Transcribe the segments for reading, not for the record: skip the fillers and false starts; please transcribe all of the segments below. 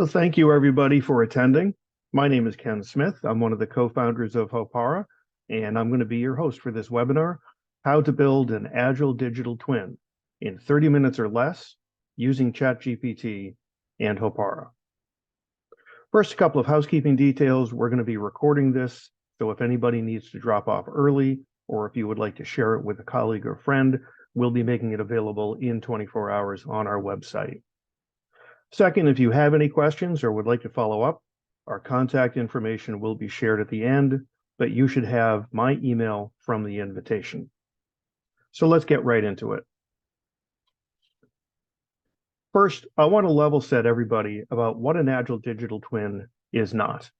So thank you everybody for attending. My name is Ken Smith. I'm one of the co-founders of Hopara, and I'm going to be your host for this webinar, How to Build an Agile Digital Twin in 30 minutes or less using ChatGPT and Hopara. First, a couple of housekeeping details. We're going to be recording this, so if anybody needs to drop off early, or if you would like to share it with a colleague or friend, we'll be making it available in 24 hours on our website. Second, if you have any questions or would like to follow up, our contact information will be shared at the end, but you should have my email from the invitation. So let's get right into it. First, I want to level set everybody about what an Agile Digital Twin is not.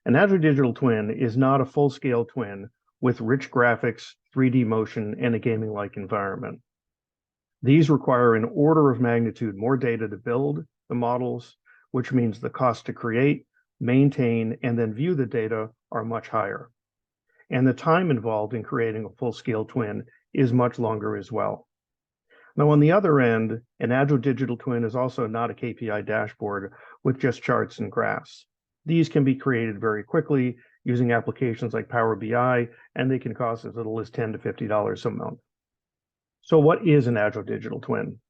An Agile Digital Twin is not a full-scale twin with rich graphics, 3D motion, and a gaming-like environment. These require an order of magnitude more data to build the models, which means the cost to create, maintain, and then view the data are much higher. And the time involved in creating a full-scale twin is much longer as well. Now, on the other end, an Agile Digital Twin is also not a KPI dashboard with just charts and graphs. These can be created very quickly using applications like Power BI, and they can cost as little as $10 to $50 a month. So what is an Agile Digital Twin?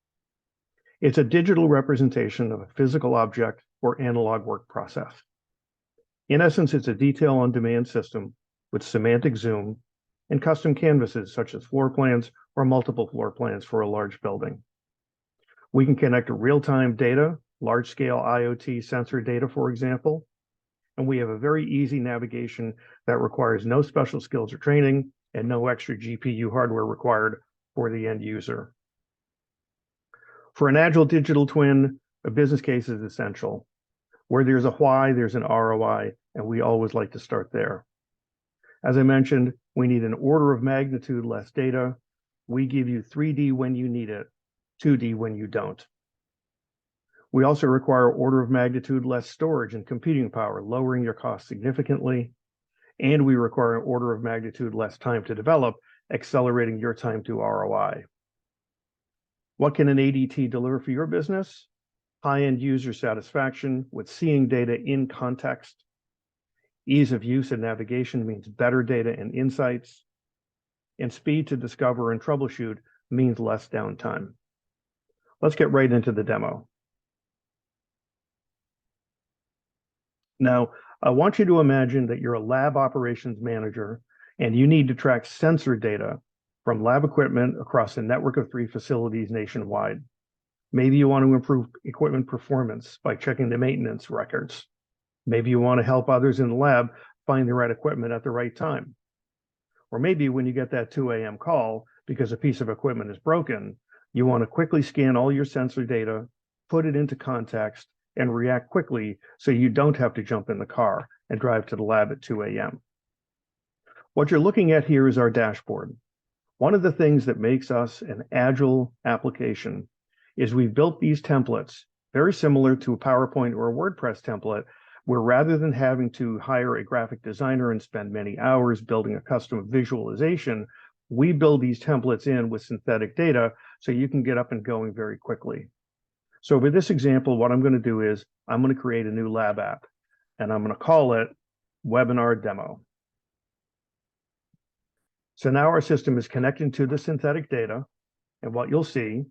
It's a digital representation of a physical object or analog work process. In essence, it's a detail-on-demand system with semantic zoom and custom canvases such as floor plans or multiple floor plans for a large building. We can connect to real-time data, large-scale IoT sensor data, for example, and we have a very easy navigation that requires no special skills or training and no extra GPU hardware required for the end user. For an Agile Digital Twin, a business case is essential. Where there's a why, there's an ROI, and we always like to start there. As I mentioned, we need an order of magnitude less data. We give you 3D when you need it, 2D when you don't. We also require order of magnitude less storage and computing power, lowering your costs significantly. And we require an order of magnitude less time to develop, accelerating your time to ROI. What can an ADT deliver for your business? High-end user satisfaction with seeing data in context. Ease of use and navigation means better data and insights. And speed to discover and troubleshoot means less downtime. Let's get right into the demo. Now, I want you to imagine that you're a lab operations manager and you need to track sensor data from lab equipment across a network of 3 facilities nationwide. Maybe you want to improve equipment performance by checking the maintenance records. Maybe you want to help others in the lab find the right equipment at the right time. Or maybe when you get that 2 a.m. call because a piece of equipment is broken, you want to quickly scan all your sensor data, put it into context, and react quickly so you don't have to jump in the car and drive to the lab at 2 a.m. What you're looking at here is our dashboard. One of the things that makes us an agile application is we've built these templates very similar to a PowerPoint or a WordPress template, where rather than having to hire a graphic designer and spend many hours building a custom visualization, we build these templates in with synthetic data so you can get up and going very quickly. So for this example, what I'm going to do is I'm going to create a new lab app, and I'm going to call it Webinar Demo. So now our system is connecting to the synthetic data, and what you'll see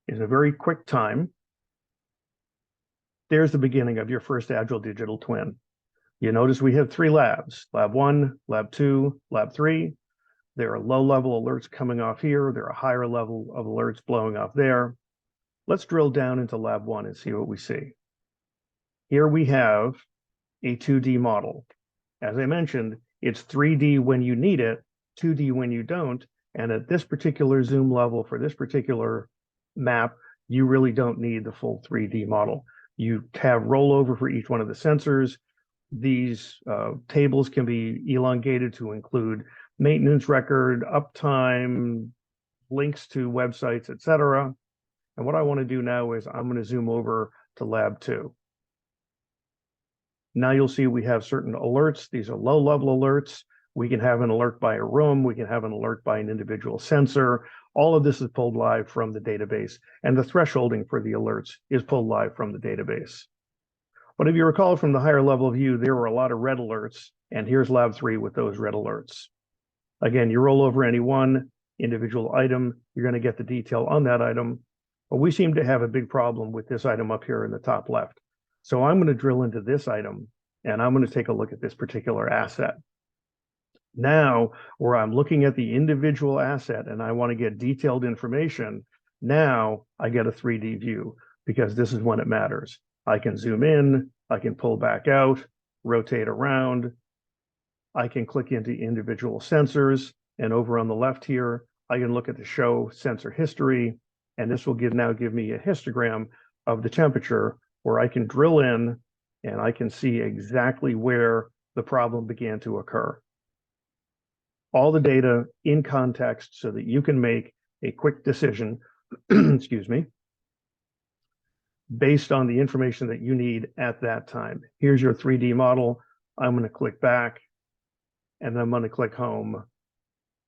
is a very quick time. There's the beginning of your first Agile Digital Twin. You notice we have 3 labs, Lab 1, Lab 2, Lab 3. There are low-level alerts coming off here. There are higher level of alerts blowing off there. Let's drill down into Lab 1 and see what we see. Here we have a 2D model. As I mentioned, it's 3D when you need it, 2D when you don't, and at this particular zoom level for this particular map, you really don't need the full 3D model. You have rollover for each one of the sensors. These tables can be elongated to include maintenance record, uptime, links to websites, etc. And what I want to do now is I'm going to zoom over to Lab 2. Now you'll see we have certain alerts. These are low-level alerts. We can have an alert by a room. We can have an alert by an individual sensor. All of this is pulled live from the database, and the thresholding for the alerts is pulled live from the database. But if you recall from the higher level view, there were a lot of red alerts, and here's lab 3 with those red alerts. Again, you roll over any one individual item, you're going to get the detail on that item. But we seem to have a big problem with this item up here in the top left. So I'm going to drill into this item, and I'm going to take a look at this particular asset. Now, where I'm looking at the individual asset and I want to get detailed information, now I get a 3D view, because this is when it matters. I can zoom in, I can pull back out, rotate around, I can click into individual sensors, and over on the left here, I can look at the show sensor history, and this will now give me a histogram of the temperature where I can drill in and I can see exactly where the problem began to occur. All the data in context so that you can make a quick decision, excuse me, based on the information that you need at that time. Here's your 3D model. I'm going to click back, and then I'm going to click home.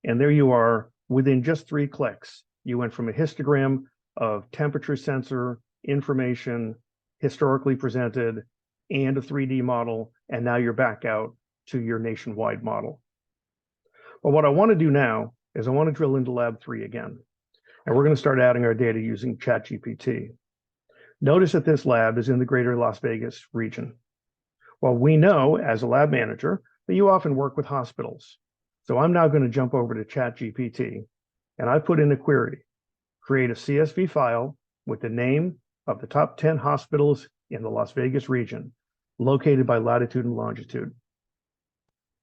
And there you are. Within just 3 clicks, you went from a histogram of temperature sensor information, historically presented, and a 3D model, and now you're back out to your nationwide model. But what I want to do now is I want to drill into lab 3 again. And we're going to start adding our data using ChatGPT. Notice that this lab is in the greater Las Vegas region. Well, we know as a lab manager that you often work with hospitals. So I'm now going to jump over to ChatGPT, and I put in a query: create a CSV file with the name of the top 10 hospitals in the Las Vegas region, located by latitude and longitude.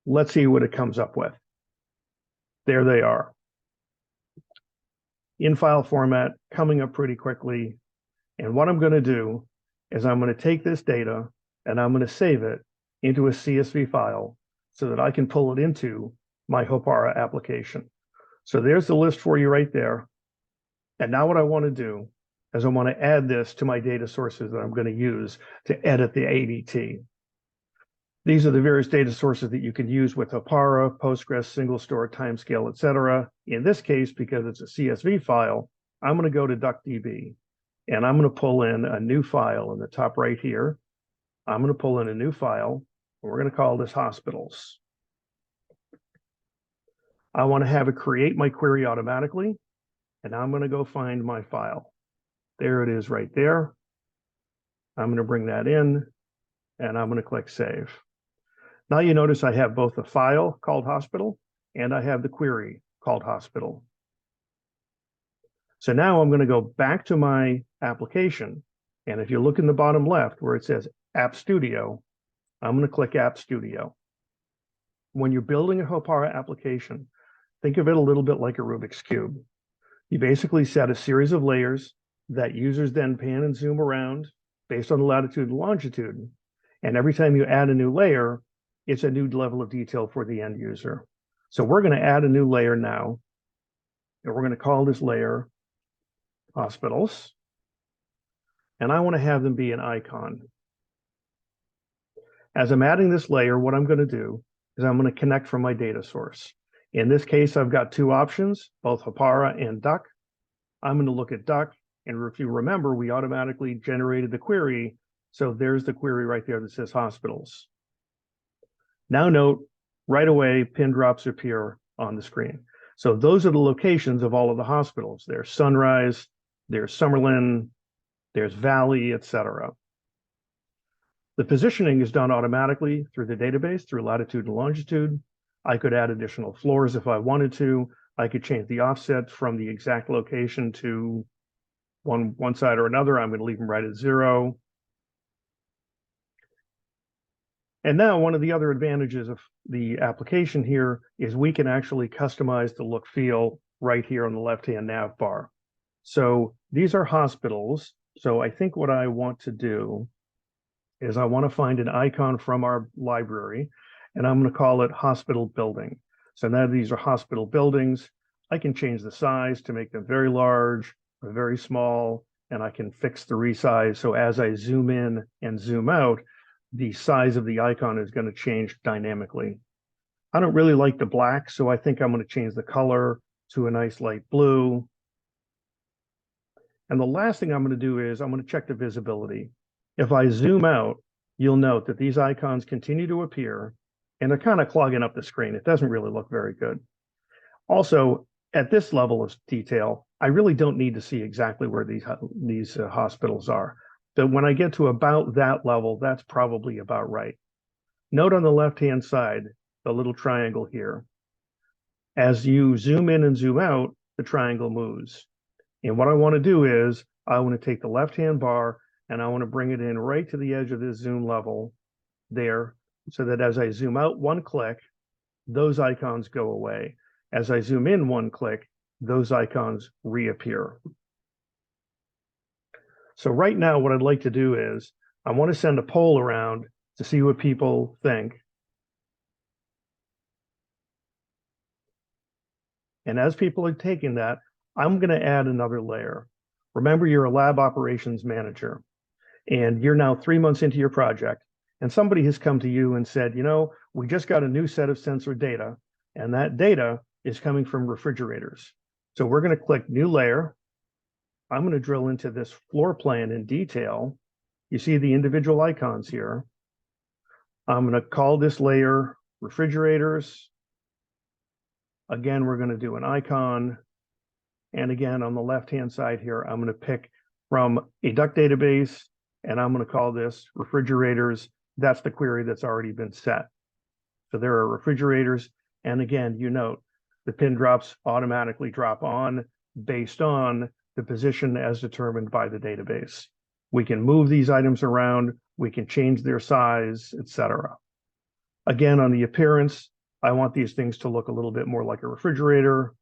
Let's see what it comes up with. There they are. In file format, coming up pretty quickly. And what I'm going to do is I'm going to take this data and I'm going to save it into a CSV file so that I can pull it into my Hopara application. So there's the list for you right there. And now what I want to do is I want to add this to my data sources that I'm going to use to edit the ADT. These are the various data sources that you can use with Hopara, Postgres, single store, timescale, etc. In this case, because it's a CSV file, I'm going to go to DuckDB, and I'm going to pull in a new file in the top right here. I'm going to pull in a new file, and we're going to call this hospitals. I want to have it create my query automatically, and I'm going to go find my file. There it is right there. I'm going to bring that in, and I'm going to click Save. Now you notice I have both the file called hospital and I have the query called hospital. So now I'm going to go back to my application. And if you look in the bottom left where it says App Studio, I'm going to click App Studio. When you're building a Hopara application, think of it a little bit like a Rubik's Cube. You basically set a series of layers that users then pan and zoom around based on the latitude and longitude. And every time you add a new layer, it's a new level of detail for the end user. So we're going to add a new layer now, and we're going to call this layer hospitals. And I want to have them be an icon. As I'm adding this layer, what I'm going to do is I'm going to connect from my data source. In this case, I've got 2 options, both Hopara and Duck. I'm going to look at Duck, and if you remember, we automatically generated the query. So there's the query right there that says hospitals. Now note, right away, pin drops appear on the screen. So those are the locations of all of the hospitals. There's Sunrise, there's Summerlin, there's Valley, etc. The positioning is done automatically through the database, through latitude and longitude. I could add additional floors if I wanted to. I could change the offset from the exact location to one side or another. I'm going to leave them right at 0. And now one of the other advantages of the application here is we can actually customize the look feel right here on the left-hand nav bar. So these are hospitals. So I think what I want to do is I want to find an icon from our library, and I'm going to call it hospital building. So now these are hospital buildings. I can change the size to make them very large or very small, and I can fix the resize. So as I zoom in and zoom out, the size of the icon is going to change dynamically. I don't really like the black, so I think I'm going to change the color to a nice light blue. And the last thing I'm going to do is I'm going to check the visibility. If I zoom out, you'll note that these icons continue to appear and they're kind of clogging up the screen. It doesn't really look very good. Also, at this level of detail, I really don't need to see exactly where these hospitals are. But when I get to about that level, that's probably about right. Note on the left-hand side, the little triangle here. As you zoom in and zoom out, the triangle moves. And what I want to do is I want to take the left-hand bar and I want to bring it in right to the edge of this zoom level there, so that as I zoom out one click, those icons go away. As I zoom in one click, those icons reappear. So right now, what I'd like to do is I want to send a poll around to see what people think. And as people are taking that, I'm going to add another layer. Remember, you're a lab operations manager, and you're now 3 months into your project, and somebody has come to you and said, you know, we just got a new set of sensor data, and that data is coming from refrigerators. So we're going to click New Layer. I'm going to drill into this floor plan in detail. You see the individual icons here. I'm going to call this layer Refrigerators. Again, we're going to do an icon. And again, on the left-hand side here, I'm going to pick from a duct database, and I'm going to call this Refrigerators. That's the query that's already been set. So there are refrigerators. And again, you note the pin drops automatically drop on based on the position as determined by the database. We can move these items around, we can change their size, etc. Again, on the appearance, I want these things to look a little bit more like a refrigerator.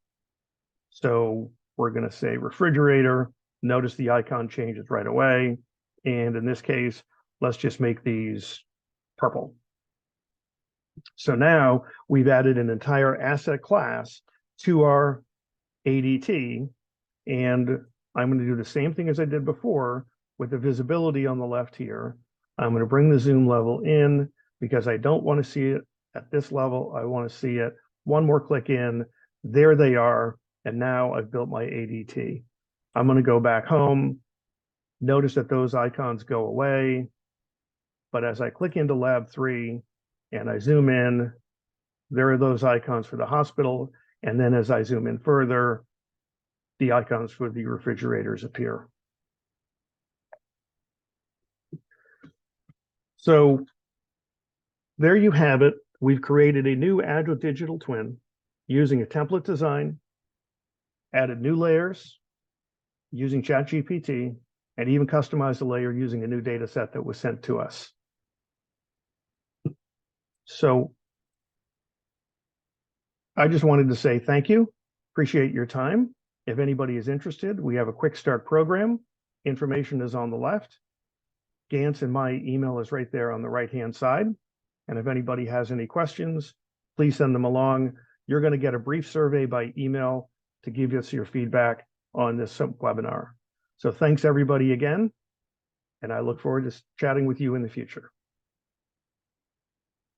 So we're going to say refrigerator. Notice the icon changes right away. And in this case, let's just make these purple. So now we've added an entire asset class to our ADT. And I'm going to do the same thing as I did before with the visibility on the left here. I'm going to bring the zoom level in because I don't want to see it at this level. I want to see it one more click in. There they are. And now I've built my ADT. I'm going to go back home. Notice that those icons go away. But as I click into Lab 3 and I zoom in, there are those icons for the hospital. And then as I zoom in further, the icons for the refrigerators appear. So there you have it. We've created a new Agile digital twin using a template design, added new layers using ChatGPT, and even customized the layer using a new data set that was sent to us. So I just wanted to say thank you. Appreciate your time. If anybody is interested, we have a quick start program. Information is on the left. Gantz and my email is right there on the right-hand side. And if anybody has any questions, please send them along. You're going to get a brief survey by email to give us your feedback on this webinar. So thanks everybody again, and I look forward to chatting with you in the future.